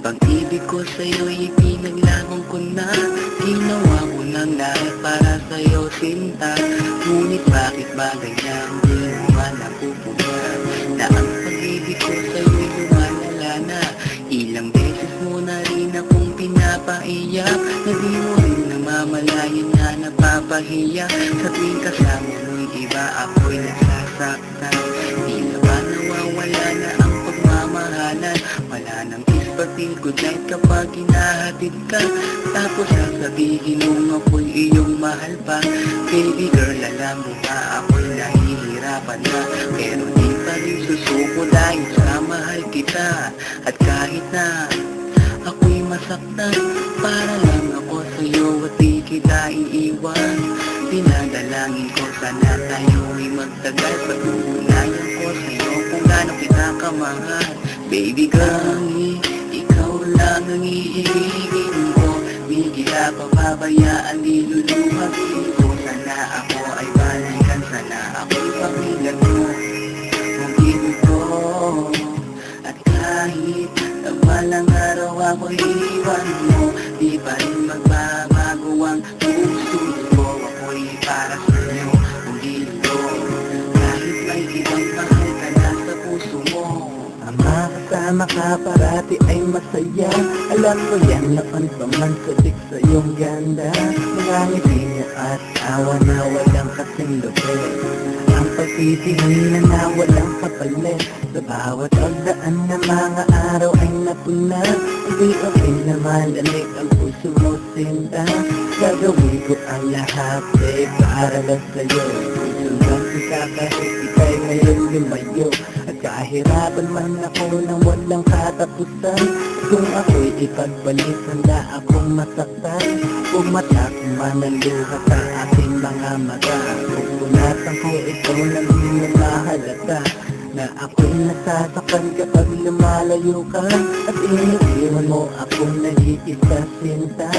Pag-ibig ko sa'yo'y ipinaglaban ko na. Ginawa ko ng lahat para sa'yo, sinta. Ngunit bakit ba ganyan? Di mo man napupunta na ang pag-ibig ko sa'yo'y lumalala na. Ilang beses mo na rin akong pinapaiyak, na di mo rin namamalayan na napapahiya. Sa tuwing kasama mo'y iba, ako'y nasasaktan. Tila ba nawawala na ang pagmamahalan? Wala nang ispating good night kapag hinahatid ka. Tapos sasabihin mong ako'y iyong mahal pa. Baby girl, alam mo ba ako'y nahihirapan na, pero di pa rin susuko dahil sa mahal kita. At kahit na ako'y masaktan, para lang ako sa'yo at di kita iiwan. Pinadalangin ko sana tayo'y magtagal. Patunayan ko sa'yo kung gaano kita kamahal. Baby girl, ikaw lang ang iibigin ko. Di kita papabayaan, di luluhagin ko. Sana ako ay balikan, sana ako'y pakinggan mo. Kung ito, at kahit na balang araw ako'y iwan mo, di pa rin magbabago ang puso ko. Ako'y para sa'yo, kung ito, kahit may ibang mahal ka na sa puso mo. Ang makasama ka parati ay masaya. Alam ko yan noon pa man sabik sa iyong ganda. Mga ngiti mo at awa na walang kasing lupit. Ang pagtitingin na walang kapalit. Sa bawat pagdaan na mga araw ay napuna. Hindi okay na malamig ang puso mo, sinta. Gagawin ko ang lahat para lang sa'yo. Sundan kita kahit ika'y ngayon lumayo. At kahirapan man ako ng walang katapusan. Kung ako'y ipagbalik, handa akong masaktan. Pumatak man ang luha sa aking mga mata. Pupunatan ko ito nang di mo mahalata, na ako'y nasasaktan kapag lumalayo ka. At iniiwan mo akong nag-iisa, sinta.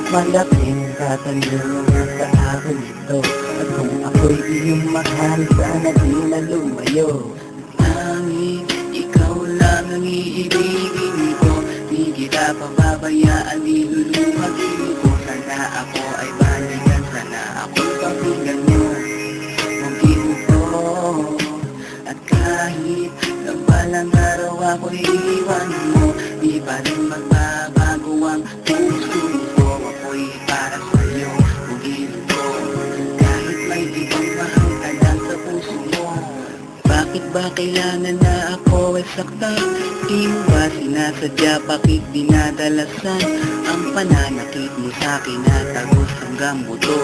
Malaking katanungan sa akin ito. At kung ako'y iyong mahal, sana di na lumayo. Tanging ikaw lang ang iibigin ko. Di kita pababayaan, di luluhagin ko. Sana ako ay balikan, sana ako'y pakinggan mo. Kung ito, at kahit na balang araw ako'y iwan mo, di pa rin magbabago ang puso ko. Ako'y para sa'yo, kung ito, kahit may ibang mahal ka lang sa puso mo. Bakit ba kailangan na ako ay saktan? Di mo ba sinasadya, bakit dinadalasan? Ang pananakit mo sa'kin na tagos hanggang buto.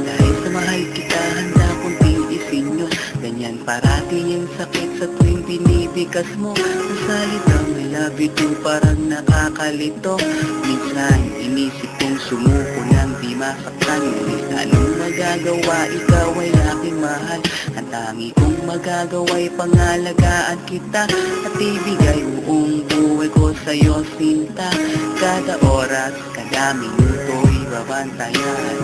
Dahil sa mahal kita, handa kong tiisin yun. Ganyan parati yung sakit sa tuwing binibigas mo. Ang salitang I love you too parang nakakalito. Minsan inisip kong sumuko nang di masaktan. Ngunit anong magagawa, ikaw ay aking mahal. Ang tangi kong magagawa'y pangalagaan kita. At ibigay buong buhay ko sa'yo, sinta. Kada oras, kada minuto'y babantayan.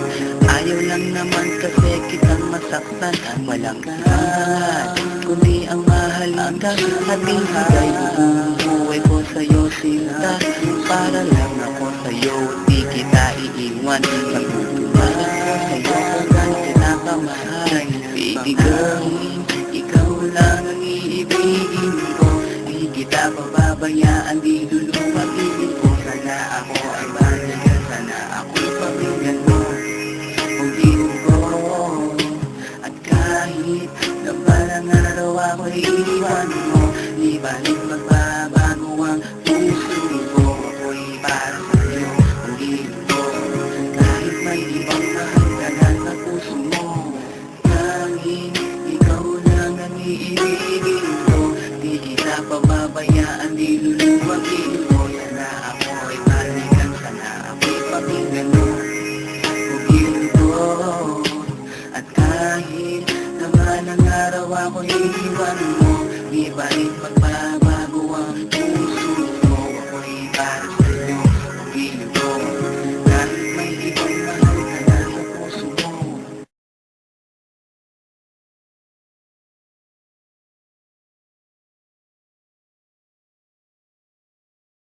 Ayaw lang naman kasi kitang masaktan. Walang kahangan, kundi ang mahalin ka. At ibigay buong buhay ko sa'yo, sinta. Para lang ako sa'yo, di kita iiwan. Pagtutumalan ko sa'yo kung saan kita kamahal. Baby girl, ikaw lang ang iibigin ko. Di kita pababayaan.